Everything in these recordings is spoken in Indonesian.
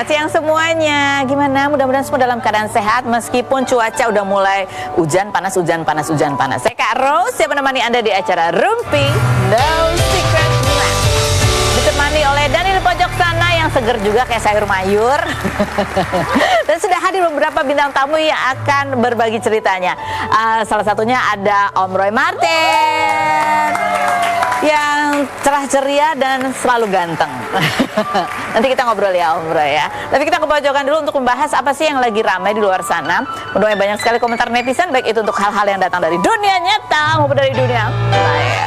Selamat siang semuanya. Gimana? Mudah-mudahan semua dalam keadaan sehat meskipun cuaca udah mulai hujan panas. Saya Kak Rose yang menemani Anda di acara Rumpi No Secret Relax. Ditemani oleh Dani di pojok sana yang seger juga kayak sayur mayur. Dan sudah hadir beberapa bintang tamu yang akan berbagi ceritanya. Salah satunya ada Om Roy Marten yang cerah ceria dan selalu ganteng. Nanti kita ngobrol ya Om Roy ya. Tapi kita ke pojokan dulu untuk membahas apa sih yang lagi ramai di luar sana. Menuai banyak sekali komentar netizen, baik itu untuk hal-hal yang datang dari dunia nyata maupun dari dunia maya.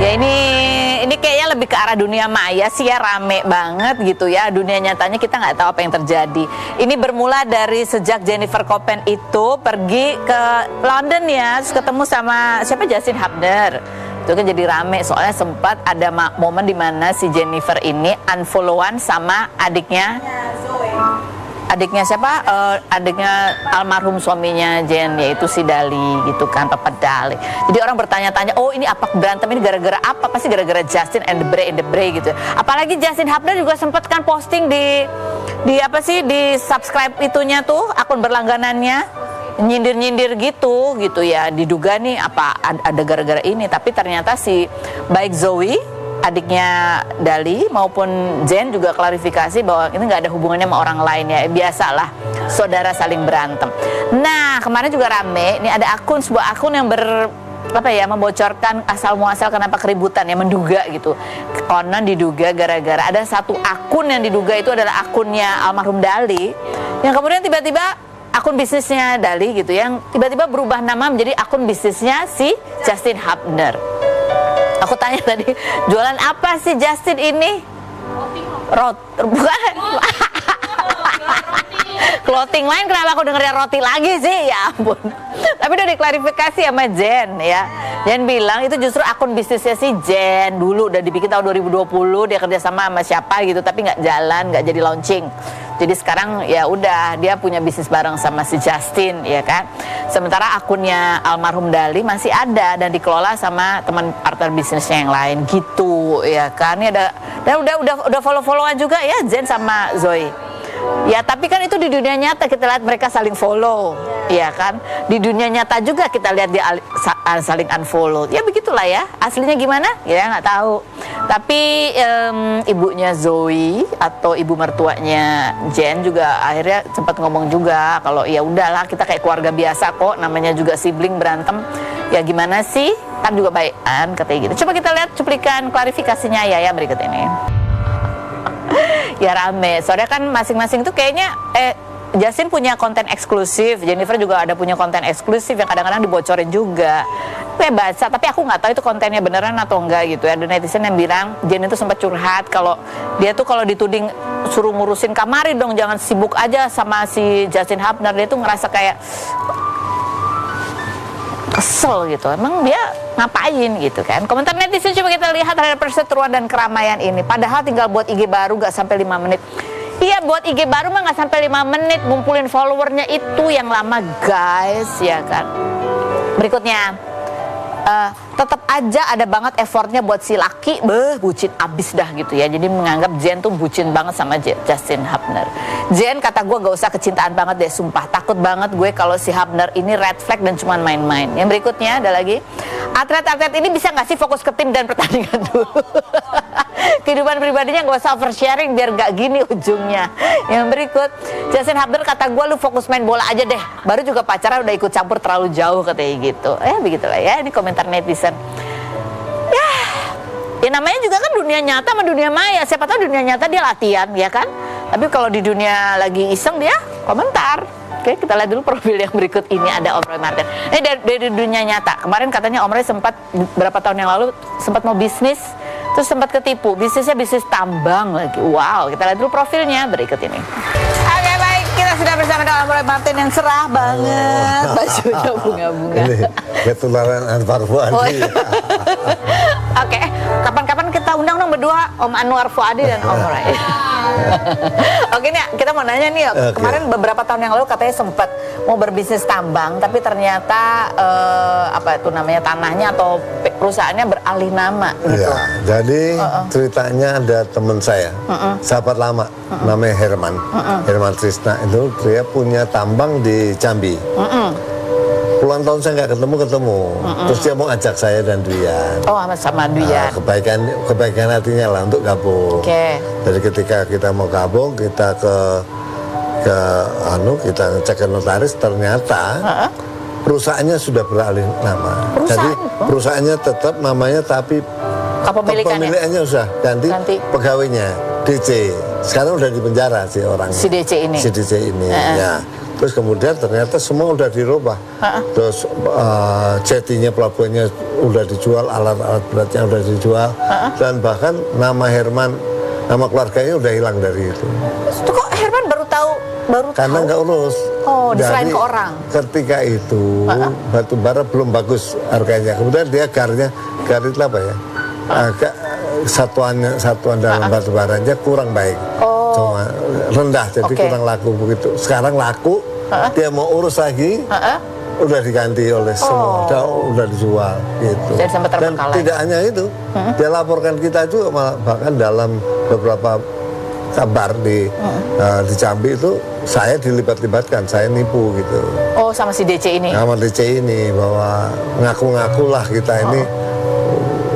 Ya ini kayaknya lebih ke arah dunia maya sih ya, rame banget gitu ya. Dunia nyatanya kita nggak tahu apa yang terjadi. Ini bermula dari sejak Jennifer Copen itu pergi ke London ya, terus ketemu sama siapa, Justin Hubner. Itu kan jadi rame soalnya sempat ada momen dimana si Jennifer ini unfollowan sama adiknya siapa, adiknya almarhum suaminya Jen, yaitu si Dali gitu kan, Papa Dali. Jadi orang bertanya-tanya, oh ini apa berantem ini gara-gara apa? Pasti gara-gara Justin and the Bray gitu. Apalagi Justin Hubner juga sempat kan posting di apa sih, di subscribe itunya tuh, akun berlangganannya, nyindir gitu ya, diduga nih apa ada gara-gara ini. Tapi ternyata si baik Zoe adiknya Dali maupun Jen juga klarifikasi bahwa ini nggak ada hubungannya sama orang lain ya, biasalah saudara saling berantem. Nah kemarin juga rame, ini ada sebuah akun yang membocorkan asal muasal kenapa keributan ya, menduga gitu. Konon diduga gara-gara ada satu akun yang diduga itu adalah akunnya almarhum Dali, yang kemudian tiba-tiba akun bisnisnya Dali gitu yang tiba-tiba berubah nama menjadi akun bisnisnya si Justin Hubner. Aku tanya tadi, jualan apa sih Justin ini? Bukan. Clothing line, kenapa aku dengerin roti lagi sih? Ya ampun. Tapi udah diklarifikasi sama Jen ya. Jen bilang itu justru akun bisnisnya si Jen. Dulu udah dibikin tahun 2020, dia kerja sama siapa gitu, tapi nggak jalan, nggak jadi launching. Jadi sekarang ya udah dia punya bisnis bareng sama si Justin ya kan. Sementara akunnya almarhum Dali masih ada dan dikelola sama teman partner bisnisnya yang lain gitu ya kan. Ini ada dan udah follow-followan juga ya Jen sama Zoe. Ya tapi kan itu di dunia nyata kita lihat mereka saling follow, ya kan. Di dunia nyata juga kita lihat dia saling unfollow. Ya begitulah ya. Aslinya gimana? Ya nggak tahu. Tapi ibunya Zoe atau ibu mertuanya Jen juga akhirnya sempat ngomong juga kalau ya udahlah kita kayak keluarga biasa kok, namanya juga sibling berantem. Ya gimana sih? Kan juga baikan katanya gitu. Coba kita lihat cuplikan klarifikasinya ya berikut ini. Ya rame, soalnya kan masing-masing tuh kayaknya Justin punya konten eksklusif, Jennifer juga ada punya konten eksklusif yang kadang-kadang dibocorin juga. Kayak baca, tapi aku nggak tahu itu kontennya beneran atau enggak gitu ya. Ada netizen yang bilang Jen itu sempat curhat kalau dia tuh kalau dituding suruh ngurusin kamari dong, jangan sibuk aja sama si Justin Hubner. Dia tuh ngerasa kayak kesel gitu, emang dia ngapain gitu kan. Komentar netizen coba kita lihat terhadap perseteruan dan keramaian ini. Padahal tinggal buat IG baru gak sampai 5 menit. Iya buat IG baru mah gak sampai 5 menit, ngumpulin followernya itu yang lama guys ya kan. Berikutnya tetap aja ada banget effortnya buat si laki, bucin abis dah gitu ya. Jadi menganggap Jen tuh bucin banget sama Justin Hubner. Jen kata gue gak usah kecintaan banget deh, sumpah takut banget gue kalau si Hubner ini red flag dan cuman main-main. Yang berikutnya ada lagi, atlet-atlet ini bisa gak sih fokus ke tim dan pertandingan dulu? Kehidupan pribadinya gak usah oversharing biar gak gini ujungnya. Yang berikut, Justin Hubner kata gue lu fokus main bola aja deh, baru juga pacaran udah ikut campur terlalu jauh katanya gitu. Begitulah ya, ini komentar netizen. Ya namanya juga kan dunia nyata sama dunia maya. Siapa tahu dunia nyata dia latihan ya kan, tapi kalau di dunia lagi iseng dia komentar. Oke, kita lihat dulu profil yang berikut ini. Ada Om Roy Marten. Ini dari dunia nyata. Kemarin katanya Om Roy sempat beberapa tahun yang lalu sempat mau bisnis, terus sempat ketipu. Bisnisnya bisnis tambang lagi. Wow, kita lihat dulu profilnya berikut ini. Oke baik, kita sudah bersama dengan Om Roy Marten yang cerah banget, bajunya bunga-bunga. Ini ketularan antar buah. Oke, kapan-kapan kita undang dong berdua, Om Anwar Fuadi dan Om Roy. Oke nih, kita mau nanya nih, kemarin beberapa tahun yang lalu katanya sempat mau berbisnis tambang, tapi ternyata apa itu namanya, tanahnya atau perusahaannya beralih nama gitu. Ya, jadi ceritanya ada teman saya, sahabat lama, namanya Herman Trisna, itu dia punya tambang di Jambi. Puluhan tahun saya nggak ketemu, terus dia mau ajak saya dan Duyan. Oh, sama Duyan. Kebaikan hatinya lah untuk gabung. Jadi ketika kita mau gabung, kita kita ngecek ke notaris, ternyata perusahaannya sudah beralih nama. Jadi perusahaannya tetap namanya, tapi kepemilikannya sudah ganti pegawainya DC. Sekarang udah di penjara si orang si DC ini. Ya. Terus kemudian ternyata semua udah dirubah. Terus jetinya, pelabuhannya udah dijual, alat-alat beratnya udah dijual, dan bahkan nama Herman, nama keluarganya udah hilang dari itu. Itu kok Herman baru tahu? Karena nggak urus. Oh, diserahin ke orang. Ketika itu batu bara belum bagus harganya. Kemudian dia gar itu apa ya? Agak satuan dalam batu baranya kurang baik. Cuma rendah, jadi kurang laku begitu. Sekarang laku, dia mau urus lagi, udah diganti oleh semua, udah dijual gitu. Dan tidak hanya itu, dia laporkan kita juga, bahkan dalam beberapa kabar di Jambi itu saya dilibat-libatkan, saya nipu gitu. Oh, sama si DC ini? Sama DC ini, bahwa ngaku-ngaku lah kita ini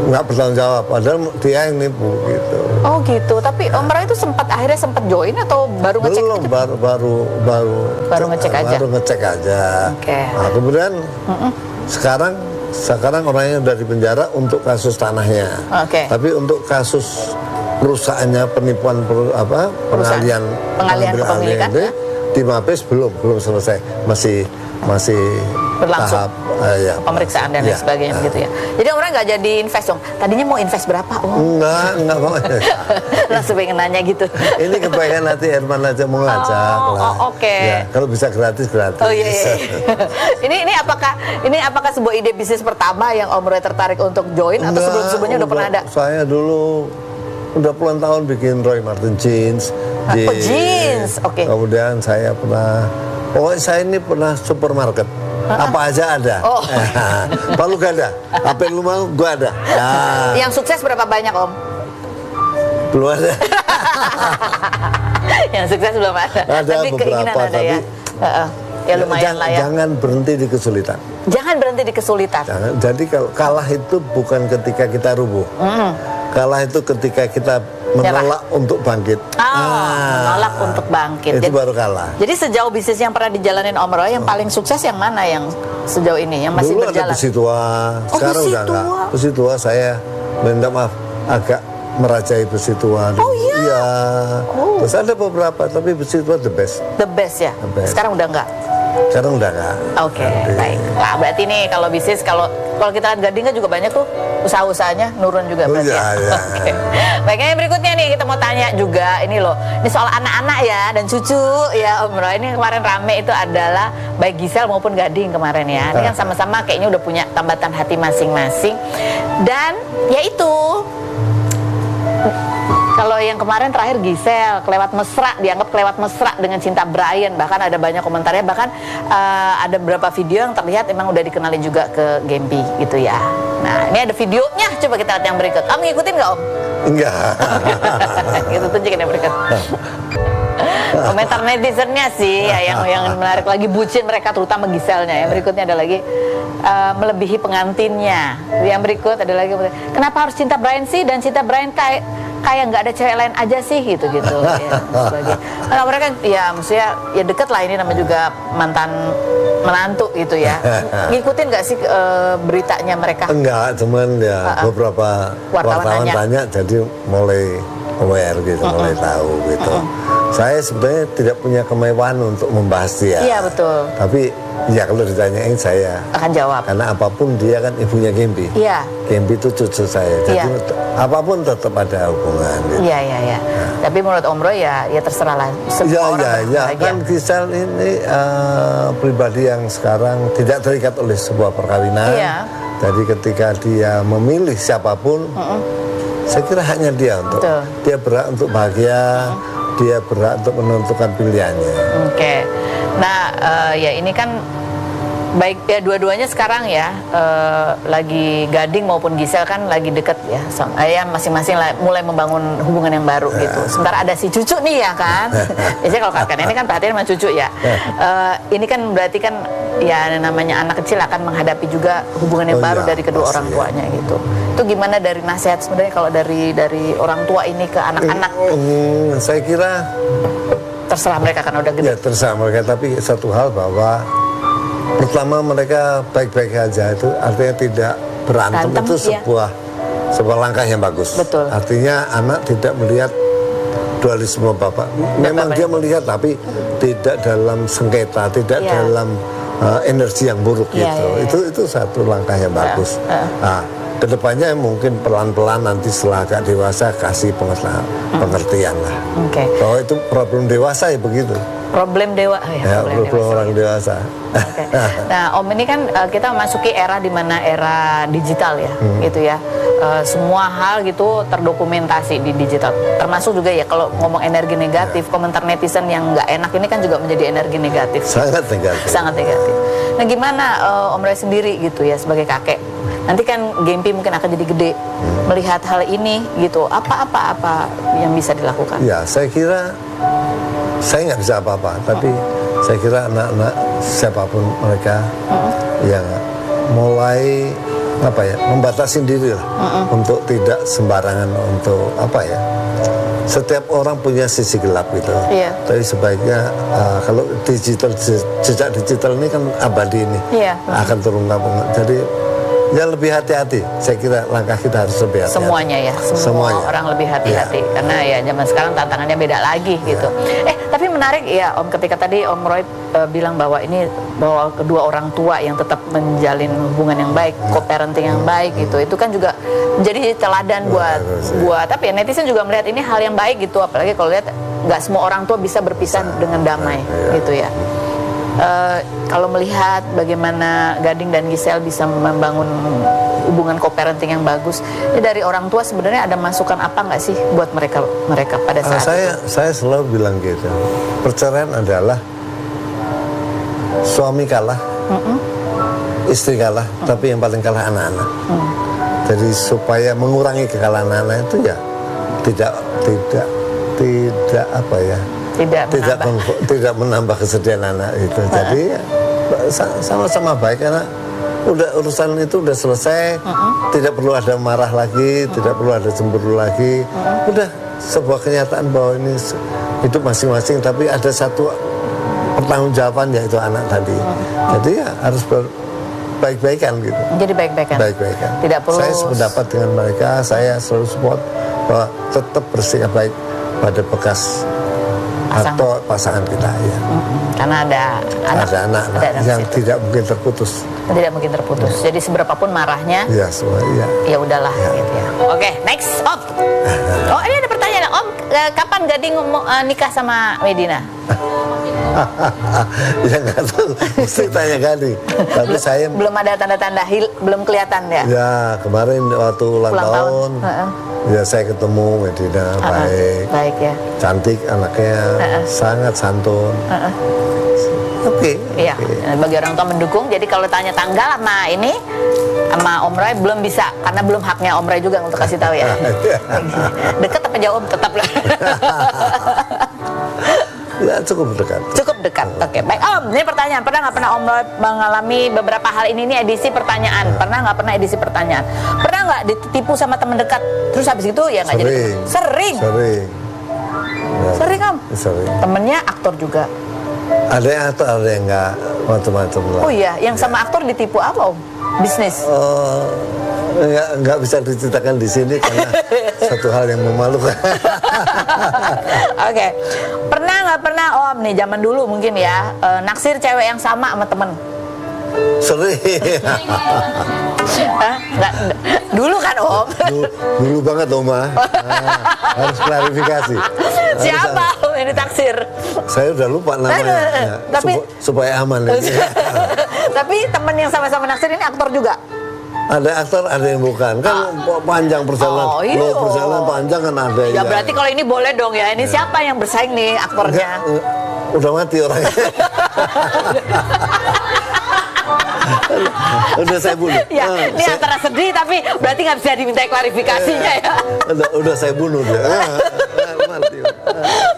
nggak bertanggung jawab, padahal dia yang nipu gitu. Oh gitu, tapi Om Roy itu akhirnya sempat join atau baru ngecek? Belum, baru ngecek aja. Baru ngecek aja. Nah, kemudian sekarang orangnya udah di penjara untuk kasus tanahnya. Tapi untuk kasus perusahaannya, penipuan pengalihan kepemilikan di Mabes belum selesai, masih berlangsung tahap pemeriksaan dan lain sebagainya begitu ya. Jadi orang nggak jadi invest dong. Tadinya mau invest berapa? Enggak mau. Langsung pengen nanya gitu. Ini kebaikan nanti Herman aja mau ngajak lah. Ya, kalau bisa gratis. Oh iya. ini apakah sebuah ide bisnis pertama yang Om Roy tertarik untuk join, atau sebelumnya udah pernah ada? Saya dulu udah puluhan tahun bikin Roy Martin Jeans. Jeans. Kemudian saya pernah supermarket. Apa aja ada. Palu gak ada. Apa lu mau, gua ada. Yang sukses berapa banyak, Om? Belum ada. Yang sukses belum ada. Ada beberapa, tapi ya lumayan lah ya. Jangan berhenti di kesulitan. Jangan berhenti di kesulitan. Jadi kalau kalah itu bukan ketika kita rubuh. Kalah itu ketika kita menolak untuk bangkit. Menolak untuk bangkit. Itu baru kalah. Jadi sejauh bisnis yang pernah dijalanin Om Roy, yang paling sukses yang mana yang sejauh ini, yang masih dulu berjalan? Dulu ada besi tua, sekarang udah enggak. Besi tua saya, minta maaf, agak merajai besi tua. Oh iya? Iya. Terus ada beberapa, tapi besi tua the best. The best ya? The best. Sekarang udah enggak? Sekarang udah enggak. Baik. Nah, berarti nih kalau bisnis, kalau kita lihat Gading kan juga banyak tuh usaha-usahanya nurun juga berarti ya. Baik, yang berikutnya nih kita mau tanya juga ini loh. Ini soal anak-anak ya dan cucu ya Om Roy. Ini kemarin rame itu adalah baik Gisel maupun Gading kemarin ya. Ini kan sama-sama kayaknya udah punya tambatan hati masing-masing. Dan ya itu, kalau yang kemarin terakhir Gisel dianggap kelewat mesra dengan Cinta Brian, bahkan ada banyak komentarnya, bahkan ada beberapa video yang terlihat emang udah dikenalin juga ke Gempi gitu ya. Nah ini ada videonya, coba kita lihat yang berikut. Kamu ngikutin nggak, Om? Enggak. Gitu, tunjukin yang berikut. Komentar netizennya sih yang menarik lagi, bucin mereka terutama Giselnya. Yang berikutnya ada lagi melebihi pengantinnya. Yang berikut ada lagi, kenapa harus Cinta Brian sih, dan Cinta Brian kayak nggak ada cewek lain aja sih gitu ya, sebagai karena mereka ya maksudnya ya deket lah, ini namanya juga mantan menantu gitu ya. Ngikutin nggak sih beritanya mereka? Enggak, cuman ya beberapa wartawan tanya, jadi mulai aware gitu, mulai tahu gitu. Saya sebenarnya tidak punya kemewahan untuk membahas dia. Iya betul. Tapi ya kalau ditanyain saya akan jawab. Karena apapun dia kan ibunya Gempi. Iya. Gempi itu cucu saya. Jadi apapun tetap ada hubungan. Gitu. Iya. Nah. Tapi menurut Om Roy ya terserah lah. Iya. Kan Gisel ini pribadi yang sekarang tidak terikat oleh sebuah perkawinan. Iya. Jadi ketika dia memilih siapapun, saya kira hanya dia untuk dia berhak untuk bahagia, dia berhak untuk menentukan pilihannya. Oke. Nah, ya ini kan baik ya dua-duanya sekarang ya lagi Gading maupun Gisel kan lagi deket ya, ya masing-masing mulai membangun hubungan yang baru gitu. Sementara ada si cucu nih ya kan, biasanya kalau kakak ini kan perhatian sama cucu ya. Ini kan berarti kan ya namanya anak kecil akan menghadapi juga hubungan yang baru dari kedua orang tuanya gitu. Itu gimana dari nasihat sebenarnya kalau dari orang tua ini ke anak-anak? Saya kira terserah mereka kan udah gede. Ya terserah mereka, tapi satu hal bahwa pertama mereka baik-baik aja itu artinya tidak berantem itu sebuah langkah yang bagus. Betul. Artinya anak tidak melihat dualisme bapak. Memang dia melihat tapi tidak dalam sengketa, tidak dalam energi yang buruk gitu. Itu satu langkah yang bagus. Nah, kedepannya mungkin pelan-pelan nanti setelah agak dewasa kasih pengertian lah. Bahwa itu problem dewasa ya begitu. Problem problem orang dewasa. Nah, Om ini kan kita memasuki era di mana era digital ya, gitu ya. Semua hal gitu terdokumentasi di digital. Termasuk juga ya kalau ngomong energi negatif, komentar netizen yang nggak enak ini kan juga menjadi energi negatif. Sangat negatif. Sangat negatif. Nah, gimana Om Roy sendiri gitu ya sebagai kakek? Nanti kan Gempi mungkin akan jadi gede, melihat hal ini gitu. Apa yang bisa dilakukan? Ya, saya kira saya nggak bisa apa-apa, tapi saya kira anak-anak siapapun mereka yang mulai membatasi diri lah untuk tidak sembarangan untuk setiap orang punya sisi gelap gitu. Tapi sebaiknya kalau jejak digital ini kan abadi ini akan terungkap. Jadi ya lebih hati-hati. Saya kira langkah kita harus lebih hati-hati. Semuanya ya, semua orang lebih hati-hati. Karena ya zaman sekarang tantangannya beda lagi gitu. Tapi menarik ya Om, ketika tadi Om Roy bilang bahwa kedua orang tua yang tetap menjalin hubungan yang baik, co-parenting yang baik gitu. Itu kan juga menjadi teladan buat tapi ya netizen juga melihat ini hal yang baik gitu. Apalagi kalau lihat nggak semua orang tua bisa berpisah dengan damai gitu ya. Kalau melihat bagaimana Gading dan Gisel bisa membangun hubungan co-parenting yang bagus, ini dari orang tua sebenarnya ada masukan apa nggak sih buat mereka pada saat itu? Saya selalu bilang gitu, perceraian adalah suami kalah, istri kalah, tapi yang paling kalah anak-anak. Jadi supaya mengurangi kekalahan anak itu ya tidak menambah kesedihan anak itu. Jadi sama-sama baik karena urusan itu udah selesai, tidak perlu ada marah lagi, tidak perlu ada cemburu lagi. Udah sebuah kenyataan bahwa ini hidup masing-masing, tapi ada satu pertanggungjawaban yaitu anak tadi. Jadi ya harus baik-baikan gitu. Jadi baik-baikan. Tidak perlu. Saya sependapat dengan mereka, saya selalu support bahwa tetap bersikap baik pada bekas atau pasangan kita ya. Karena ada anak yang tidak mungkin terputus. Jadi seberapapun marahnya, ya udahlah gitu ya. Oke, next Om. Oh, ini ada pertanyaan Om. Kapan Gading nikah sama Medina? Ya nggak tahu, mesti tanya Gading. Tapi saya belum ada tanda-tanda belum kelihatan ya. Ya kemarin waktu ulang tahun. Ya saya ketemu Medina, baik ya, cantik anaknya, sangat santun. Oke. Bagi orang tua mendukung. Jadi kalau tanya tanggal sama Om Roy belum bisa karena belum haknya Om Roy juga untuk kasih tahu ya. Deket apa jauh tetap lah. Ya cukup dekat. Oke, baik Om. Ini pertanyaan, pernah nggak Om Roy mengalami beberapa hal ini edisi pertanyaan? Pernah nggak edisi pertanyaan? Pernah nggak ditipu sama teman dekat? Terus habis itu ya nggak jadi? Sering. Sering Om. Temennya aktor juga. Ada yang aktor, ada yang nggak, macam-macam lah. Oh iya, yang sama aktor ditipu apa Om? Bisnis? Nggak bisa diceritakan di sini karena satu hal yang memalukan. Oke. Pernah Om nih zaman dulu mungkin ya naksir cewek yang sama temen? Sering. Nggak, dulu kan Om? Dulu banget Oma. Harus klarifikasi. Siapa Om yang ditaksir? Saya udah lupa namanya. Tapi supaya aman. Tapi temen yang sama-sama naksir ini aktor juga? Ada aktor, ada yang bukan. Kan panjang perjalanan. Oh, iya. Perjalanan panjang kan ada Ya berarti kalau ini boleh dong ya. Ini siapa yang bersaing nih aktornya? Udah mati orangnya. Udah saya bunuh. Ya, ini antara sedih tapi berarti nggak bisa diminta klarifikasinya ya. Udah saya bunuh dia. Mati.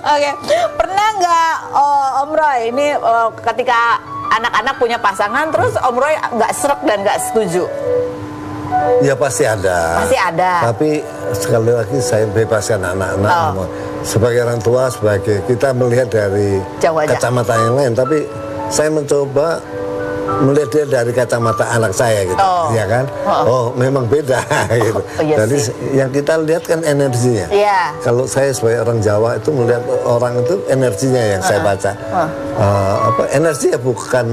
Oke, pernah nggak Om Roy ini ketika anak-anak punya pasangan terus Om Roy nggak srek dan nggak setuju? Ya pasti ada. Pasti ada. Tapi sekali lagi saya bebaskan anak-anak. Sebagai orang tua, sebagai kita melihat dari kacamata yang lain. Tapi saya mencoba melihat dia dari kacamata anak saya gitu, ya kan? Oh, memang beda gitu. Iya Jadi sih. yang kita lihat kan energinya. Iya. Kalau saya sebagai orang Jawa itu melihat orang itu energinya yang saya baca. Energinya bukan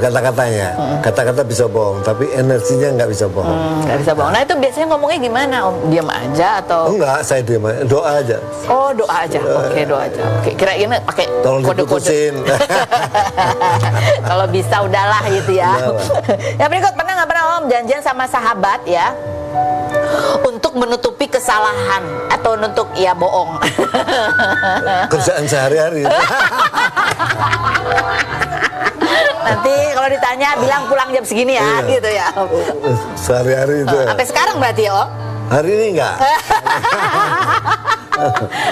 kata-katanya. Kata-kata bisa bohong, tapi energinya nggak bisa bohong. Nggak bisa bohong. Nah itu biasanya ngomongnya gimana Om? Diam aja atau? Enggak, saya diam aja, doa aja. Oh doa aja. Oke, doa aja. Oke, kira-kira pakai Tolong kode-kode. diputusin. Kalau bisa udahlah gitu ya. Ya berikut, pernah nggak pernah Om janjian sama sahabat ya untuk menutupi kesalahan atau untuk ya bohong? Kerjaan sehari-hari. Nanti kalau ditanya bilang pulang jam segini ya, gitu ya. Sehari-hari itu. Sampai sekarang berarti ya Om? Hari ini enggak.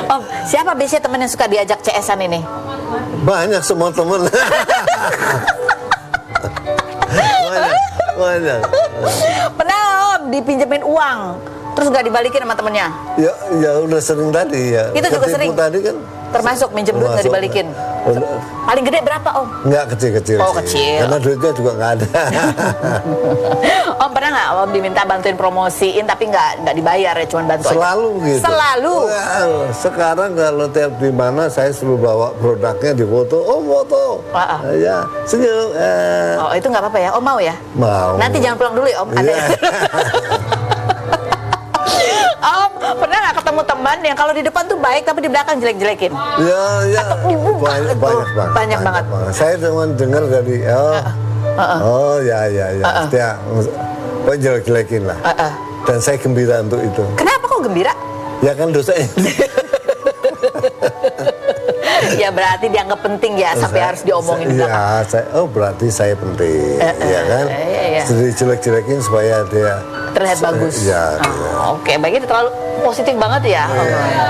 Om, siapa biasanya temen yang suka diajak CS-an ini? Banyak semua temen. Banyak. Pernah Om dipinjemin uang, terus nggak dibalikin sama temennya? Ya udah sering tadi ya. Itu juga Ketipu sering? Tadi kan. Termasuk minjem duit nggak dibalikin? Paling gede berapa Om? Enggak, kecil-kecil. Oh, sih. kecil. Karena duitnya juga nggak ada. Om pernah nggak Om diminta bantuin promosiin tapi nggak dibayar ya, cuma bantu Selalu aja? gitu. Selalu? Well, sekarang kalau tiap di mana saya selalu bawa produknya di foto. Oh foto. Ya senyum. Oh itu nggak apa-apa ya? Om mau ya? Mau. Nanti jangan pulang dulu ya Om. Ada. Iya. Om pernah nggak ketemu teman yang kalau di depan tuh baik tapi di belakang jelek-jelekin? Ya, banyak banget. Saya cuma dengar dari ya, jelek-jelekin lah. Dan saya gembira untuk itu. Kenapa kok gembira? Ya kan dosanya. Ya berarti dianggap penting ya sampai harus diomongin di belakang. Ya, berarti saya penting, ya kan? Iya. Jadi jelek-jelekin supaya dia terlihat bagus. Ya. Oke, baik, itu terlalu positif banget ya.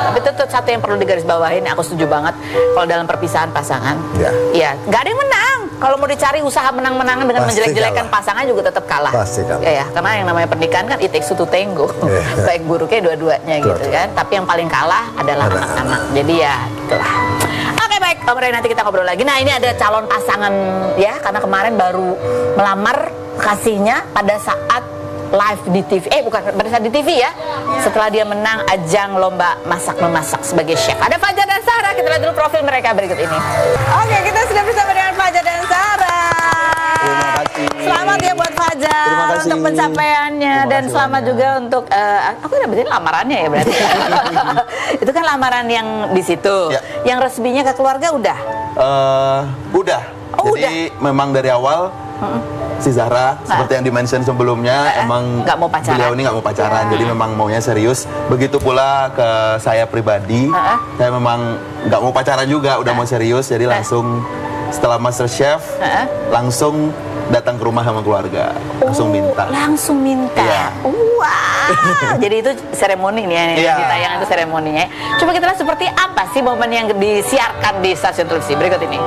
Tapi tetap satu yang perlu digarisbawahi, aku setuju banget kalau dalam perpisahan pasangan. Iya, nggak ada yang menang. Kalau mau dicari usaha menang-menangan dengan menjelek-jelekan pasangan juga tetap kalah. Pasti kalah. Ya, karena yang namanya pernikahan kan it takes two to tango. Baik buruknya dua-duanya gitu kan. Tapi yang paling kalah adalah anak-anak. Jadi ya gitulah. Oke, baik, Om Roy, nanti kita ngobrol lagi. Nah, ini ada calon pasangan ya, karena kemarin baru melamar kasihnya pada saat live di TV, bukan pada saat di TV ya, setelah dia menang ajang lomba masak-memasak sebagai chef. Ada Fajar dan Sarah, kita lihat dulu profil mereka berikut ini. Oke, kita sudah bersama dengan Fajar dan Sarah. Terima kasih. Selamat ya buat Fajar untuk pencapaiannya dan selamat juga untuk aku udah berarti lamarannya ya berarti. Itu kan lamaran yang di situ. Ya. Yang resminya ke keluarga udah. Udah. Oh, jadi memang dari awal si Zahra seperti yang dimention sebelumnya emang nggak mau pacaran. beliau ini nggak mau pacaran, jadi memang maunya serius. Begitu pula ke saya pribadi, saya memang nggak mau pacaran juga, udah mau serius, jadi langsung setelah Master Chef langsung datang ke rumah sama keluarga, langsung minta. Langsung minta. Iya. Wah. Jadi itu seremoni nih yang ditayang itu seremoninya. Coba kita lihat seperti apa sih momen yang disiarkan di stasiun televisi berikut ini.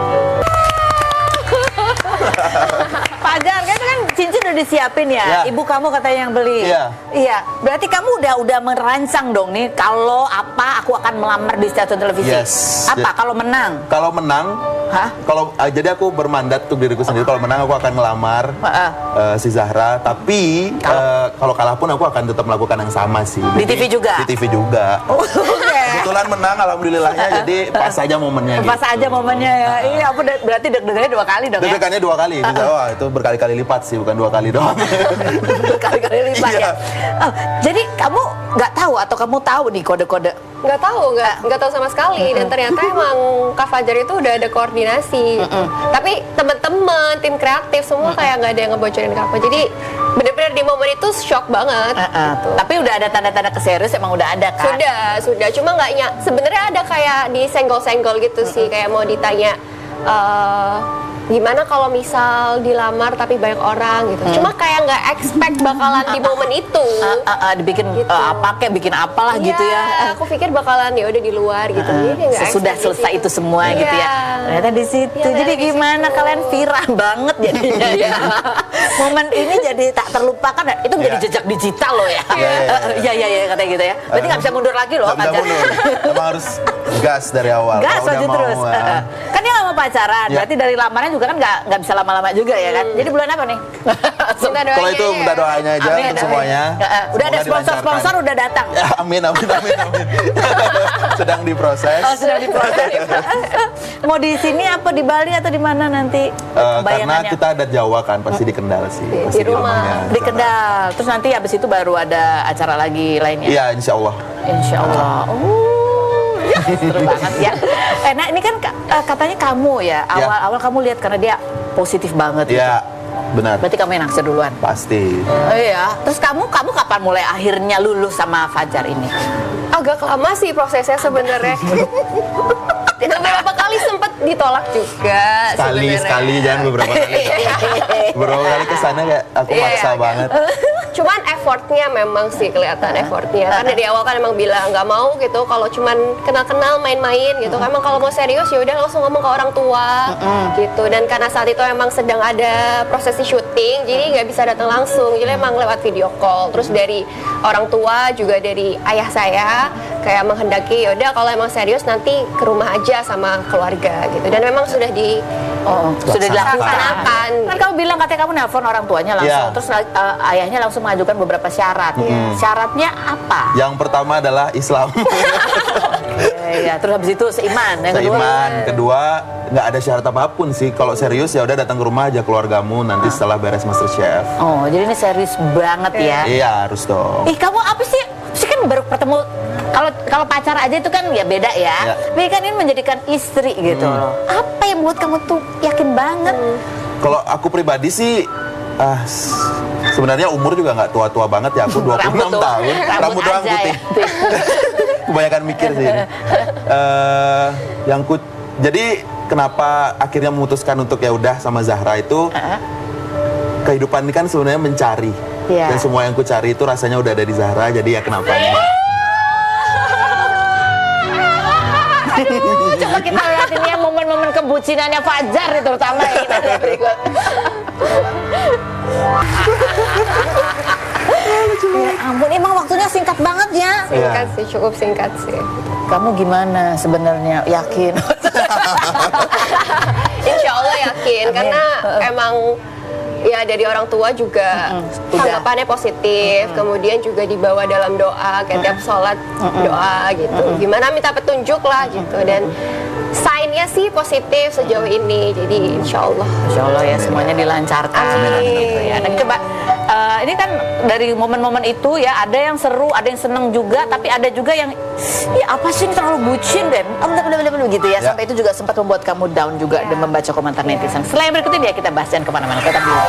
Fajar, kan itu kan cincin udah disiapin ya. Ibu kamu katanya yang beli. Iya. Berarti kamu udah merancang dong nih kalau apa aku akan melamar di stasiun televisi. Apa kalau menang? Kalau menang, jadi aku bermandat untuk diriku sendiri. Kalau menang aku akan ngelamar si Zahra. Tapi kalau kalah pun aku akan tetap melakukan yang sama sih. Di TV juga. Di TV juga. Kebetulan menang, alhamdulillahnya. Jadi pas aja momennya. Pas aja momennya ya. Iya, aku berarti deg-degannya 2 kali dong ya. Deg-degannya 2 kali. Wah, itu berkali-kali lipat sih, bukan 2 kali doang. Berkali-kali lipat ya. Jadi kamu nggak tahu atau kamu tahu nih kode-kode nggak tahu sama sekali. Dan ternyata emang Kak Fajar itu udah ada koordinasi. Tapi teman-teman tim kreatif semua kayak nggak ada yang ngebocorin ke aku. Jadi bener-bener di momen itu shock banget. Gitu. Tapi udah ada tanda-tanda keserius, emang udah ada kan? Sudah. Cuma sebenarnya ada kayak disenggol-senggol gitu sih, kayak mau ditanya gimana kalau misal dilamar tapi banyak orang gitu. Cuma kayak nggak expect bakalan di momen itu. Dibikin gitu. bikin apalah gitu ya. Aku pikir bakalan ya udah di luar gitu. Jadi nggak Sudah expect selesai itu semua gitu ya. Ternyata di situ. Iya, Jadi di gimana situ. kalian viral banget jadinya ya. Momen ini jadi tak terlupakan. Itu menjadi jejak digital loh ya. Iya katanya gitu ya. Berarti nggak bisa mundur lagi loh. Nggak bisa mundur. Emang harus gas dari awal. Gas Kalau aja udah terus. mau, ya. Kan dia nggak mau pacaran. Ya. Berarti dari lamaran juga kan nggak bisa lama-lama juga ya kan. Jadi bulan apa nih? Minta doanya Kalau itu aja minta ya. doanya aja Amin, untuk amin. semuanya. Udah ada Semoga sponsor-sponsor dilancarkan. udah datang. Ya, amin. Sedang diproses. Oh, sudah diproses. Mau di sini apa di Bali atau di mana nanti? Karena Bayangannya? kita ada Jawa kan, pasti di Kendal sih. Pasti di rumah. rumahnya. Di Kendal. Terus nanti habis itu baru ada acara lagi lainnya. Iya, insya Allah. Insya Allah. Seru banget ya. Nah ini kan katanya kamu ya awal-awal kamu lihat karena dia positif banget. Iya, benar. Berarti kamu yang naksir duluan. Pasti. Oh iya. Terus kamu kapan mulai akhirnya lulus sama Fajar ini? Agak lama sih prosesnya sebenarnya. Beberapa kali sempat ditolak juga Sekali, jangan beberapa kali. Beberapa kali kesana kayak aku Iya, maksa iya. banget. Cuman effortnya memang sih kelihatan effortnya. Kan dari awal kan emang bilang nggak mau gitu. Kalau cuman kenal-kenal main-main gitu. Emang kalau mau serius ya udah langsung ngomong ke orang tua gitu. Dan karena saat itu emang sedang ada prosesi syuting, jadi nggak bisa datang langsung. Jadi emang lewat video call. Terus dari orang tua juga dari ayah saya kayak menghendaki ya udah kalau emang serius nanti ke rumah aja sama keluarga gitu. Dan memang sudah Sudah dilakukan. Laksanakan. Kan kamu bilang katanya kamu nelpon orang tuanya langsung, Iya. terus ayahnya langsung mengajukan beberapa syarat. Syaratnya apa? Yang pertama adalah Islam. Iya, terus habis itu seiman. Yang kedua, Seiman. Kedua, nggak ada syarat apapun sih. Kalau serius ya udah datang ke rumah aja keluargamu nanti setelah beres MasterChef. oh jadi ini serius banget ya. Iya, harus dong. Kamu apa sih? Sih kan baru ketemu. Kalau pacar aja itu kan ya beda ya. Ya. Tapi kan ini menjadikan istri gitu loh. Apa yang buat kamu tuh yakin banget? Kalau aku pribadi sih sebenarnya umur juga nggak tua-tua banget ya. Aku 26 Rambut tahun. Rambut doang aja putih. ya. Kebanyakan mikir sih ini. Jadi kenapa akhirnya memutuskan untuk ya udah sama Zahra itu kehidupan ini kan sebenarnya mencari. Iya. Dan semua yang ku cari itu rasanya udah ada di Zahra, jadi ya kenapa enggak? Coba kita lihat ini ya momen-momen kebucinannya Fajar nih, terutama yang kita lihat berikut. Ya ampun, emang waktunya singkat banget ya. Singkat sih, cukup singkat sih. Kamu gimana sebenarnya? Yakin? Insya Allah yakin, Amin. karena emang ya dari orang tua juga tanggapannya positif, kemudian juga dibawa dalam doa, kayak tiap sholat doa gitu. Gimana minta petunjuk lah gitu, dan sign-nya sih positif sejauh ini, jadi insya Allah. Insya Allah ya semuanya dilancarkan. Amin. Gitu ya. Dan coba ini kan dari momen-momen itu ya ada yang seru, ada yang seneng juga, tapi ada juga yang ya apa sih ini terlalu bucin deh, gitu ya. Sampai itu juga sempat membuat kamu down juga dan membaca komentar netizen. Selain berikut ini ya kita bahas, jangan kemana-mana, tetap dulu.